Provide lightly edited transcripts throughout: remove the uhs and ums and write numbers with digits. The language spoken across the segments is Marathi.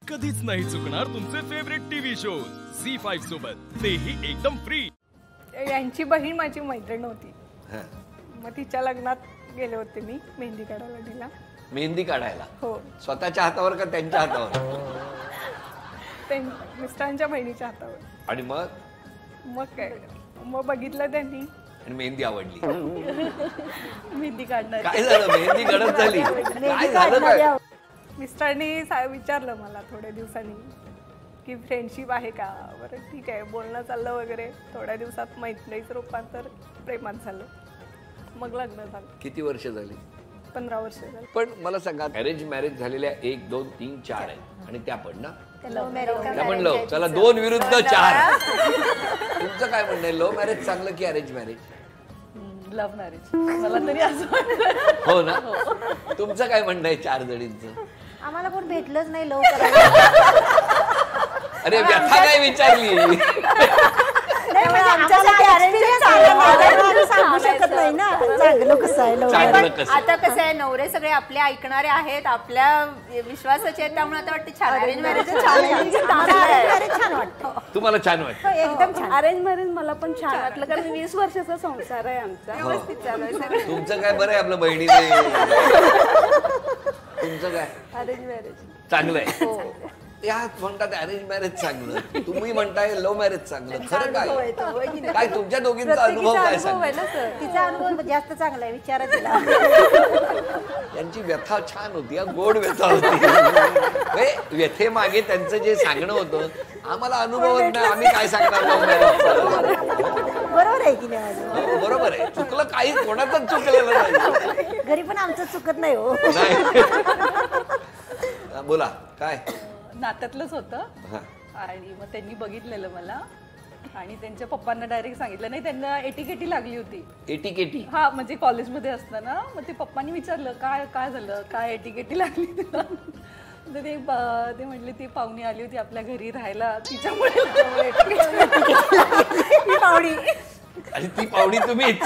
कधीच नाही चुकणार तुमचे फेवरेट टीव्ही शो झी5 सोबत, तेही एकदम फ्री। यांची बहीण माझी मैत्रीण होती, मग तिच्या लग्नात गेले होते मी मेहंदी काढायला तिला। मेहंदी काढायला? हो। स्वतःच्या हातावर का त्यांच्या हातावर? मिस्टरांच्या बहिणीच्या हातावर। आणि मग काय, मग बघितलं त्यांनी आणि मेहंदी आवडली। मेहंदी काढणार काय झालं? मेहंदी गडद झाली? काय झालं? काय मिस्टरांनी विचारलं मला थोड्या दिवसांनी की फ्रेंडशिप आहे का? बरं ठीक आहे, बोलणं चाललं वगैरे। थोड्या दिवसात मैत्रीचं रूपांतर प्रेमात झालं, मग लग्न झालं। किती वर्ष झाली? 15 वर्ष झाली। पण मला सांगा, अरेंज मॅरेज झालेल्या 1 2 3 4 आहेत आणि त्या पण ना त्या म्हणलं चला 2 विरुद्ध 4। तुमचं काय म्हणणं आहे? लव्ह मॅरेज चांगलं की अरेंज मॅरेज? लव्ह मॅरेज मला तरी असं वाटतं। हो ना? तुमचं काय म्हणणं आहे 4 जणींचं? आम्हाला कोण भेटलंच नाही लव करायला। अरे व्यथा काय विचारली? आता कसं आहे, नवरे सगळे आपले ऐकणारे आहेत, आपल्या विश्वासाचे आहेत, त्यामुळे आता वाटतं छान अरेंज मॅरेज छान वाटतं। तुम्हाला छान वाटतं? एकदम छान। अरेंज मॅरेज मला पण छान वाटलं, कारण 20 वर्षाचा संसार आहे आमचा, व्यवस्थित चालू आहे सगळं। तुमचं काय बरं आहे आपलं बहिणीने? तुमचं काय? अरेंज मॅरेज चांगलं आहे। या म्हणतात अरेंज मॅरेज चांगलं, तुम्ही म्हणताय लव्ह मॅरेज चांगलं, खरं काय? काय तुमच्या दोघींचा अनुभव काय सांगा? तिचा अनुभव जास्त चांगला आहे, विचारा तिला। यांची व्यथा छान होती, गोड व्यथा होती। व्यथे मागे त्यांचं जे सांगणं होतं, आम्हाला अनुभव नाही, आम्ही काय सांगणार लव्ह मॅरेज? बरोबर आहे की नाही? बरोबर आहे, चुकलं काही, कोणाचंच चुकलेलं नाही। घरी पण आमचं चुकत नाही हो। बोला काय? नात्यातलंच होतं आणि मग त्यांनी बघितलेलं मला आणि त्यांच्या पप्पांना डायरेक्ट सांगितलं नाही, त्यांना एटीकेटी लागली होती। एटीकेटी? हा, म्हणजे कॉलेजमध्ये असताना मग ते पप्पांनी विचारलं काय काय झालं, काय एटीकेटी लागली तुला? तर ते म्हटले ती पाहुणी आली होती आपल्या घरी राहायला, तिच्यामुळे पाहुणी। आणि ती पाहुणी तुम्हीच?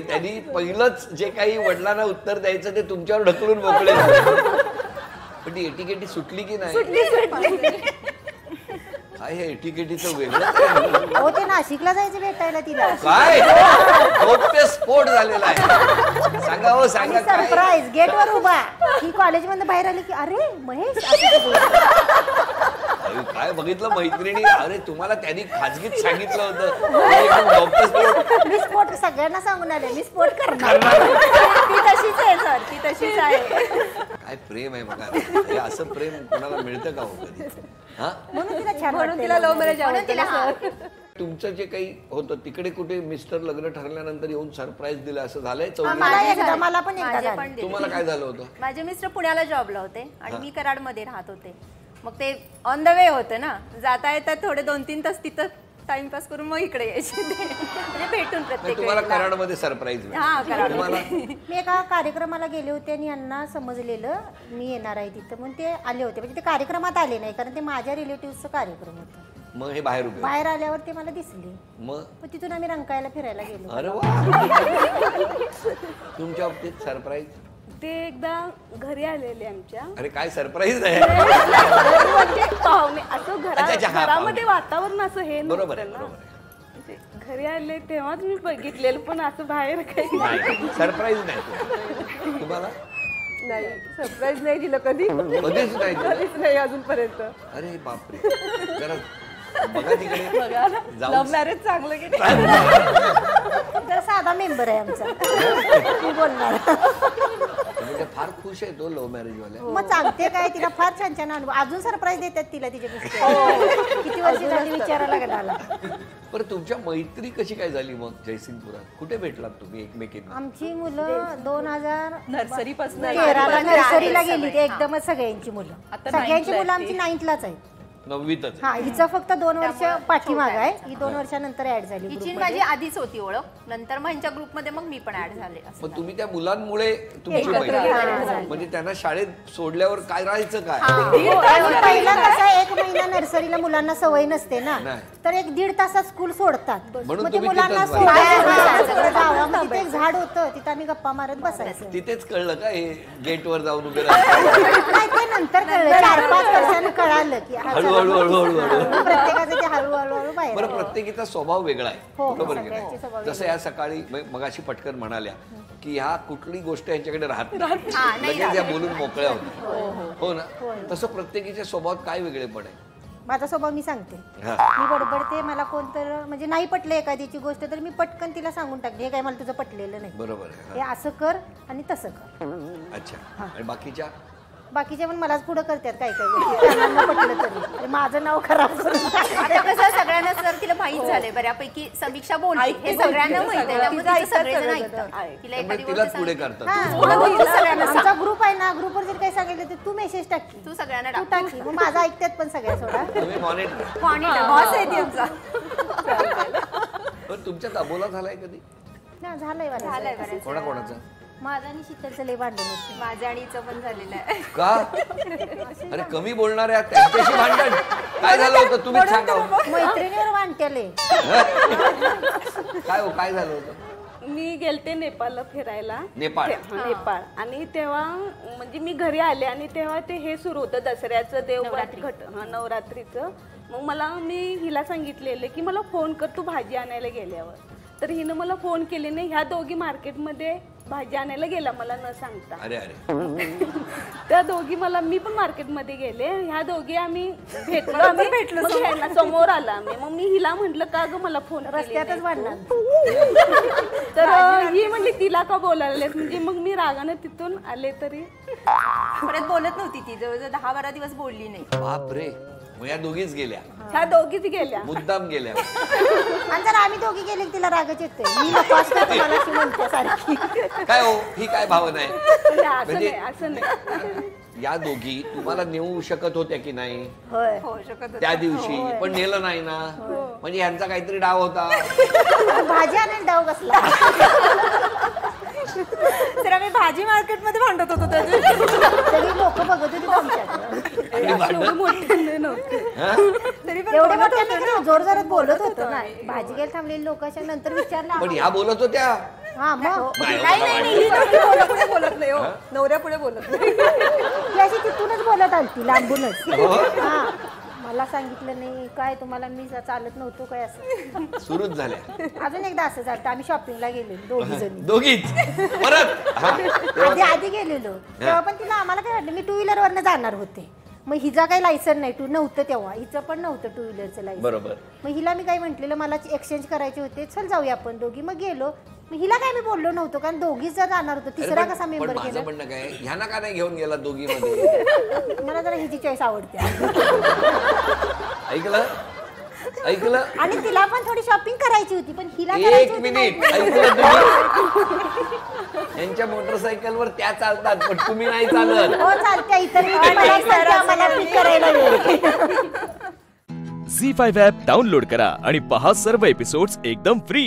त्यांनी पहिलंच जे काही वडिलांना उत्तर द्यायचं ते तुमच्यावर ढकलून मोकळे झाले। पण ती एटीकेटी सुटली की नाही? काय हे एटीकेटीचं वेगळं? हो, ते नाशिकला जायचं भेटायला तिला। काय स्फोट झालेला आहे? सांगा हो, सांगा। सरप्राईज गेटवर उभा, ही कॉलेज मधून बाहेर आली की अरे महेश, काय बघितलं मैत्रिणी? अरे तुम्हाला त्यांनी खाजगीत सांगितलं होतं मी स्पोर्ट सगळ्यांना सांगून आले, मी स्पोर्ट करणार। ती तशीच आहे सर, ती तशीच आहे। काय प्रेम आहे बघा, हे असं प्रेम कोणाला मिळतं का हो कधी? म्हणून तिला छान म्हणून तिला लव्ह मॅरेज आवडतं। तुमचं जे काही होतं तिकडे कुठे मिस्टर लग्न ठरल्यानंतर येऊन सरप्राईज दिलं असं झालंय? मला पण एकदा झालं। तुम्हाला काय झालं होतं? माझे मिस्टर पुण्याला जॉबला होते आणि मी कराडमध्ये राहत होते, मग ते ऑन द वे होतं ना, जाता येतात थोडे 2-3 तास तिथं टाइमपास करून मग इकडे यायचे, म्हणजे भेटून प्रत्येक। तुम्हाला कराडमध्ये सरप्राईज? मी एका कार्यक्रमाला गेले होते आणि यांना समजलेलं मी येणार आहे तिथं, म्हणून ते आले होते, म्हणजे ते कार्यक्रमात आले नाही कारण ते माझ्या रिलेटिव्हचा कार्यक्रम होता। मग हे बाहेर आल्यावर ते मला दिसले, मग तिथून आम्ही रंकाळ्याला फिरायला गेलो। अरे वा, तुमच्या बाबतीत सरप्राईज? ते एकदा घरी आलेले आमच्या। अरे काय सरप्राईज आहे? असं घरामध्ये वातावरण असं हे बरोबर आहे, घरी आले तेव्हाच मी बघितलेलं, पण असं बाहेर काही सरप्राईज नाही तुम्हाला? नाही, सरप्राईज नाही दिलं कधी, कधीच नाही अजूनपर्यंत। अरे बापरे, जरा बघा तिकडे। लव्ह मॅरेज चांगलं की तर साधा मेंबर आहे आमचा, मी बोलणार। फार खुश आहे तो लव्ह मॅरेज वाले। मग सांगते काय, तिला फार छान छान अनुभव, अजून सरप्राईज देतात तिला तिचे मिस्टर। किती वर्ष झाली विचारायला लागला। पण तुमच्या मैत्री कशी काय झाली मग जयसिंगपुरात? कुठे भेटलात तुम्ही एकमेकींना? आमची मुलं 2013 नर्सरीपासून नर्सरीला गेली, ते एकदमच सगळ्यांची मुलं, सगळ्यांची मुलं आमची 9th-लाच आहेत। 9वीतच? हा, हिचं फक्त 2 वर्ष पाठीमाग आहे, ही 2 वर्षानंतर ऍड झाली। हिची माझी आधीच होती ओळख, नंतर मग ह्यांच्या ग्रुपमध्ये मग मी पण ऍड झाले। मग तुम्ही त्या मुलांमुळे तुमची मैत्री, म्हणजे त्यांना शाळेत सोडल्यावर काय राहायचं काय? पहिला कसं 1 महिना नर्सरीला मुलांना सवय नसते ना, तर 1-1.5 तासात स्कूल सोडतात. म्हणून मग ते तुम्ही मुलांना तिथंच सोडायला तिथे एक झाड होतं, तिथं आम्ही गप्पा मारत बसायचं. तिथेच कळलं का हे गेटवर जाऊन उभे राहतात? नाही, ते नंतर कळलं, 4-5 वर्षांनी कळालं की हळूहळू प्रत्येकाचं ते हळूहळू बाहेर. बरं, प्रत्येकीचा स्वभाव वेगळा आहे, हो, बरोबर की सगळ्यांचे स्वभाव नाही? जसं या सकाळी मगाशी पटकन म्हणाल्या की ह्या कुठली गोष्ट यांच्याकडे राहत हा, नाही, नाही लगेच या बोलून मोकळ्या होत्या. हो ना? तसं प्रत्येकीच्या स्वभावात काय वेगळेपण आहे? माझा स्वभाव मी सांगते. हा. मी बडबडते, मला कोणतर म्हणजे नाही पटलं एखाद्याची गोष्ट तर मी पटकन तिला सांगून टाकते, हे काय मला तुझं पटलेलं नाही, बरोबर आहे. हे असं कर आणि तसं कर. अच्छा. आणि बाकीच्या बाकीचे पण मलाच पुढं करतात काय काय गोष्टी, त्यांना पटलं तरी आणि माझं नाव खराब करून टाकतात. आता कसं सगळ्यांना सर तिला माहित झालंय बऱ्यापैकी, समीक्षा बोलते हे सगळ्यांना माहित आहे, त्यामुळे तिचं सगळेजण ऐकतात. तिला त्यामुळे एखादी तिलाच गोष्ट पुढे सांगितली, करतात. सगळ्यांना सांग. आमचा ग्रुप आहे ना, ग्रुपवर जर काही सांगितलं तर तू मेसेज टाकी, तू सगळ्यांना तू टाक. टाकी, मग माझं ऐकतात पण सगळ्या सोडा. तुम्ही मॉनिटर. बॉस आहे ती आमचा. पण तुमच्यात अबोला झालाय कधी? ना झालंय झालंय बरं. बऱ्याच. कोणाकोणाचा? माझं आणि शीतलचं लय भांडण होतं. माझं आणि हिचं पण झालेलं आहे. का? अरे कमी बोलणाऱ्या त्यांच्याशी भांडण काय झालं होतं? तुम्हीच सांगा हो. मैत्रिणीवर भांडतेले. काय हो, काय झालं होतं? मी गेलते नेपाळला फिरायला. नेपाळ? नेपाळ. आणि तेव्हा म्हणजे मी घरी आले आणि तेव्हा ते हे सुरू होतं दसऱ्याचं नवरात्रीचं. मग मी हिला सांगितलेलं की मला फोन कर तू भाजी आणायला गेल्यावर. तर हिनं मला फोन केले नाही. ह्या दोघी मार्केटमध्ये भाजी आणायला गेला मला न सांगता. अरे अरे. त्या दोघी मी पण मार्केटमध्ये गेले. ह्या दोघी आम्ही भेटलो मग ह्यांना समोर आला आम्ही. मग मी हिला म्हटलं का ग मला फोन रस्त्यातच भांडणार. तर ही म्हणली तिला का बोलायला, म्हणजे मग मी रागाने तिथून आले तरी परत बोलत नव्हती ती, जवळजवळ 10-12 दिवस बोलली नाही. बापरे. मग या दोघीच गेल्या, ह्या दोघीच गेल्या. मुद्दाम गेल्या. आणि जर आम्ही दोघी गेले की तिला रागच येतोय, मी नको असतं तुम्हाला अशी म्हणते सारखी. काय हो, ही काय भावना आहे? असं म्हणजे नाही, असं नाही. या दोघी तुम्हाला नेऊ शकत होत्या की नाही होय. हो शकत त्या दिवशी? पण नेलं नाही ना, म्हणजे यांचा काहीतरी डाव होता. भाजी आणायला डाव कसला. तर आम्ही भाजी मार्केटमध्ये भांडत होतो त्या तरी लोक बघत होती आमच्याकडे. आणि भांडण? मोठे नव्हते. हा? एवढे मोठ्याने जोर जोरात बोलत होतो ना, भाजी घ्यायला थांबलेली लोकांच्या नंतर विचारलं पण ह्या बोलत होत्या? हा मग नाही, नवऱ्यापुढे बोलत नाही हो, नवऱ्यापुढे बोलत नाही. ती अशी तिथूनच बोलत आलती लांबूनच. हो? हा, मला सांगितलं नाही काय तुम्हाला, मी चालत नव्हतो काय असं. सुरूच झाल्या. अजून एकदा असं झालं, आम्ही शॉपिंगला गेलेलो दोघी जणी. दोघीच परत? हा. आधी गेलेलो तेव्हा पण तिला आम्हाला काय वाटलं, मी 2 व्हीलरवरनं जाणार होते. मग हिचा काही लायसन नाही, नव्हतं तेव्हा, हिचं पण नव्हतं 2 व्हीलरचं लायसन. बरोबर. मग हिला मी काय म्हटलेलं, मला एक्सचेंज करायचे होते, चल जाऊया आपण दोघी. मग गेलो. मग हिला काय मी बोललो नव्हतो, कारण दोघीच जर जाणार होतो, तिसरा कसा मेंबर माझं गेला. म्हणणं काय, ह्यांना का नाही घेऊन गेला दोघी मध्ये? मला जरा हिची चॉईस आवडते. ऐकलं? आणि तिला पण थोडी शॉपिंग करायची होती, पण हिला करायची एक होती मिनिट, नाही. ऐकलं तुम्ही? यांच्या मोटरसायकलवर त्या चालतात, पण तुम्ही नाही चालत. हो चालते, इतर मला सांगते, आम्हाला pick करायला वेळ. झी5 ॲप डाउनलोड करा आणि पहा सर्व एपिसोड्स एकदम फ्री.